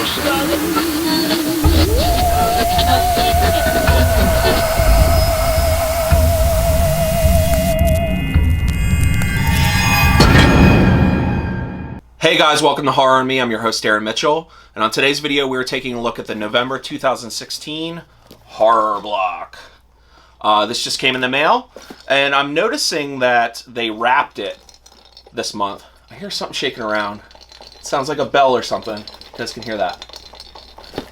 Hey guys, welcome to Horror and Me. I'm your host, Aaron Mitchell, and on today's video we're taking a look at the November 2016 Horror Block. This just came in the mail, and I'm noticing that they wrapped it this month. I hear something shaking around. It sounds like a bell or something. You guys can hear that.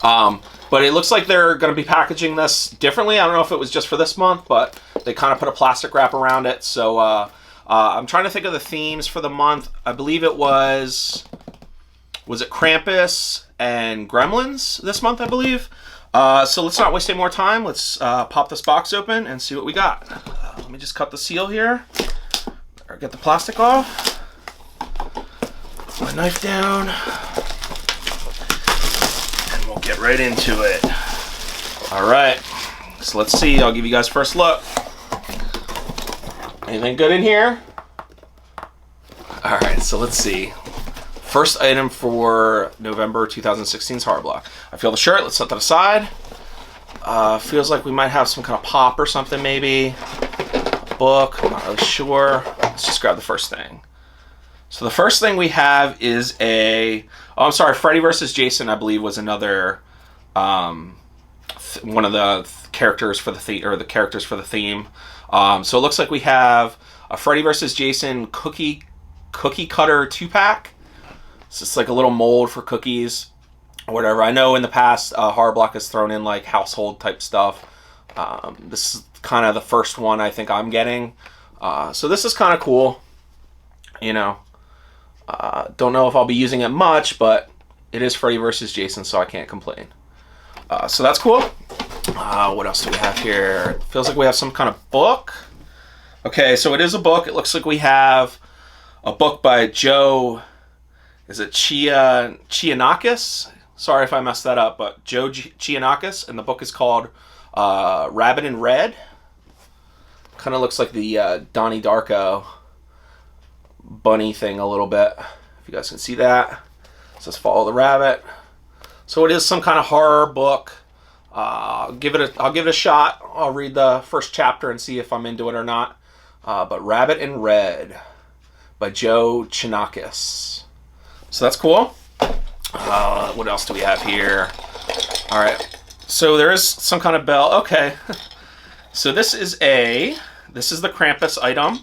But it looks like they're going to be packaging this differently. I don't know if it was just for this month, but they kind of put a plastic wrap around it, so I'm trying to think of the themes for the month. I believe it was it Krampus and Gremlins this month, I believe. So let's not waste any more time. Let's pop this box open and see what we got. Let me just cut the seal here, or get the plastic off. Put my knife down, and we'll get right into it. All right, so let's see. I'll give you guys first look. Anything good in here? All right, so let's see. First item for November 2016's Horror Block. I feel the shirt. Let's set that aside. Feels like we might have some kind of pop or something, maybe. A book. I'm not really sure. Let's just grab the first thing. So the first thing we have is Freddy versus Jason, I believe, was another one of the characters for the theme. So it looks like we have a Freddy vs. Jason cookie cutter 2-pack. It's just like a little mold for cookies or whatever. I know in the past Horror Block has thrown in like household type stuff. This is kind of the first one I think I'm getting. So this is kind of cool. You know, don't know if I'll be using it much, but it is Freddy vs. Jason, so I can't complain. So that's cool. What else do we have here? It feels like we have some kind of book. Okay, so it is a book. It looks like we have a book by Joe. Is it Chianakis? Sorry if I messed that up, but Joe Chianakis, and the book is called Rabbit in Red. Kind of looks like the Donnie Darko bunny thing a little bit. If you guys can see that. It says Follow the Rabbit. So it is some kind of horror book. I'll give it a shot. I'll read the first chapter and see if I'm into it or not. But Rabbit in Red by Joe Chianakis. So that's cool. What else do we have here? All right. So there is some kind of bell. Okay. So this is the Krampus item.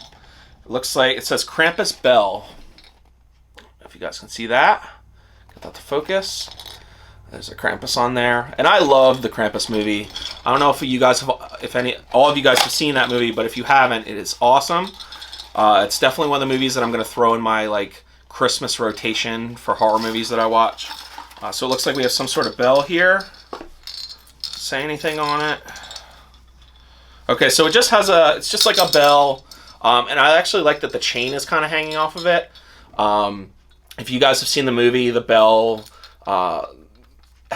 It looks like it says Krampus bell. If you guys can see that. Get that to focus. There's a Krampus on there. And I love the Krampus movie. I don't know if you guys all of you guys have seen that movie, but if you haven't, it is awesome. It's definitely one of the movies that I'm going to throw in my like Christmas rotation for horror movies that I watch. So it looks like we have some sort of bell here. Say anything on it? Okay, so it just has it's just like a bell. And I actually like that the chain is kind of hanging off of it. If you guys have seen the movie, the bell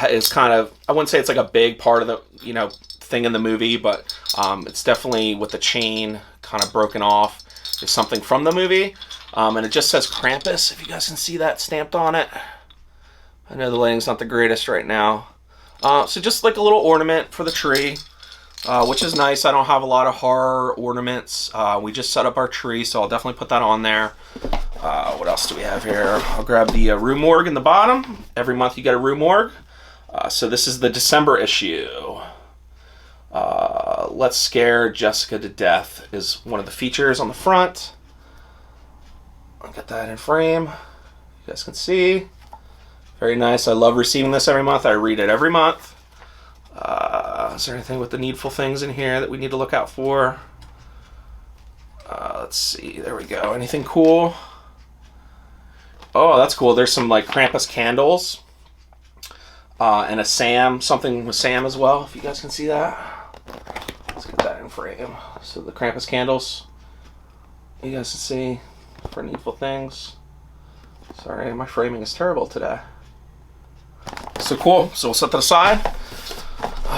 is kind of, I wouldn't say it's like a big part of the, thing in the movie, but it's definitely with the chain kind of broken off. Is something from the movie. And it just says Krampus, if you guys can see that stamped on it. I know the lighting's not the greatest right now. So just like a little ornament for the tree, which is nice. I don't have a lot of horror ornaments. We just set up our tree, so I'll definitely put that on there. What else do we have here? I'll grab the Rue Morgue in the bottom. Every month you get a Rue Morgue. So this is the December issue. Let's Scare Jessica to Death is one of the features on the front. I'll get that in frame. You guys can see. Very nice. I love receiving this every month. I read it every month. Is there anything with the needful things in here that we need to look out for? Let's see. There we go. Anything cool? Oh, that's cool. There's some like Krampus candles. And a Sam. Something with Sam as well, if you guys can see that. Let's get that in frame. So the Krampus candles. You guys can see for needful things. Sorry, my framing is terrible today. So cool. So we'll set that aside.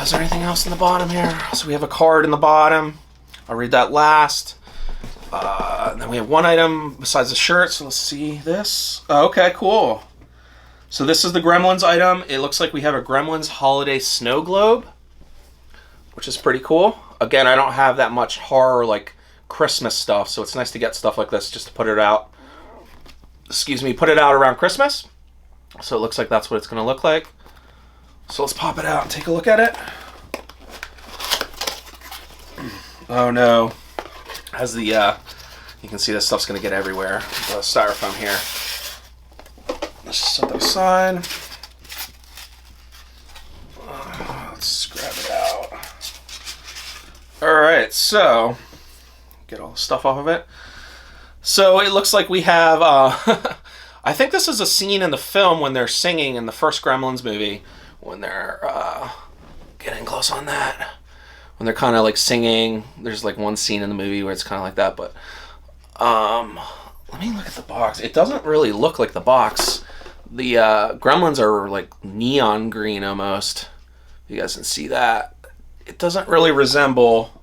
Is there anything else in the bottom here? So we have a card in the bottom. I'll read that last. And then we have one item besides the shirt. So let's see this. Okay, cool. So this is the Gremlins item. It looks like we have a Gremlins holiday snow globe, which is pretty cool. Again, I don't have that much horror like Christmas stuff, so it's nice to get stuff like this just to put it out. Excuse me, put it out around Christmas. So it looks like that's what it's going to look like. So let's pop it out and take a look at it. Oh no. Has the you can see this stuff's going to get everywhere. The styrofoam here. Let's just set that aside. Let's grab it out. Alright, so get all the stuff off of it. So it looks like we have I think this is a scene in the film when they're singing in the first Gremlins movie, when they're getting close on that, when they're kind of like singing. There's like one scene in the movie where it's kind of like that, but let me look at the box. It doesn't really look like the box. The Gremlins are like neon green almost. You guys can see that. It doesn't really resemble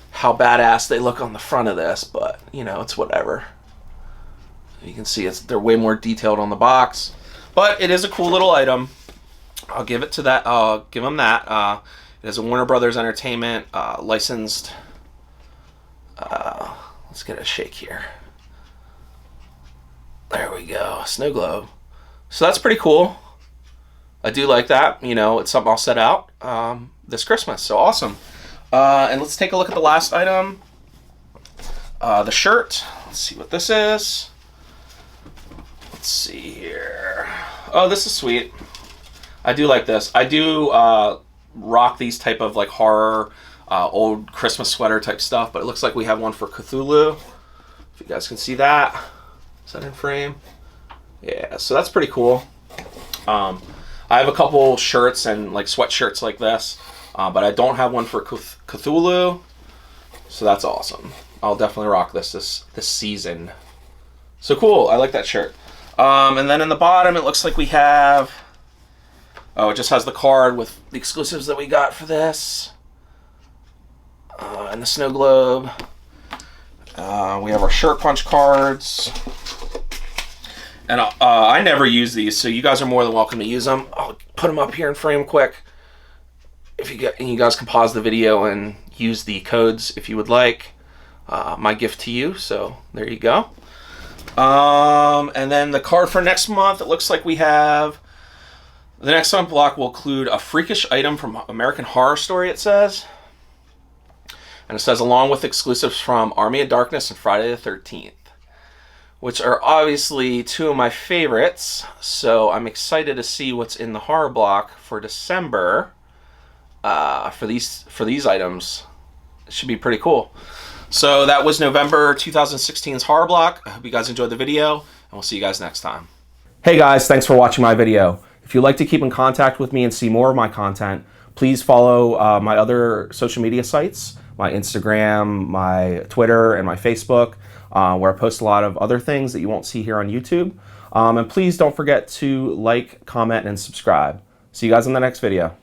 how badass they look on the front of this, but you know, it's whatever. You can see they're way more detailed on the box, but it is a cool little item. I'll give it to that. I'll give them that. It is a Warner Brothers Entertainment licensed. Let's get a shake here. There we go, snow globe. So that's pretty cool. I do like that. You know, it's something I'll set out this Christmas. So awesome. And let's take a look at the last item. The shirt. Let's see what this is. Let's see here. Oh, this is sweet. I do like this. I do rock these type of like horror, old Christmas sweater type stuff, but it looks like we have one for Cthulhu. If you guys can see that. Is that in frame? Yeah, so that's pretty cool. I have a couple shirts and like sweatshirts like this, but I don't have one for Cthulhu, so that's awesome. I'll definitely rock this season. So cool, I like that shirt. And then in the bottom, it looks like we have, oh, it just has the card with the exclusives that we got for this. And the snow globe. We have our shirt punch cards. And I never use these, so you guys are more than welcome to use them. I'll put them up here in frame quick. And you guys can pause the video and use the codes if you would like. My gift to you, so there you go. And then the card for next month, it looks like we have, the next block will include a freakish item from American Horror Story, it says. And it says, along with exclusives from Army of Darkness and Friday the 13th, which are obviously two of my favorites. So I'm excited to see what's in the horror block for December for these items. It should be pretty cool. So that was November 2016's horror block. I hope you guys enjoyed the video, and we'll see you guys next time. Hey guys, thanks for watching my video. If you'd like to keep in contact with me and see more of my content, please follow my other social media sites, my Instagram, my Twitter, and my Facebook, where I post a lot of other things that you won't see here on YouTube. And please don't forget to like, comment, and subscribe. See you guys in the next video.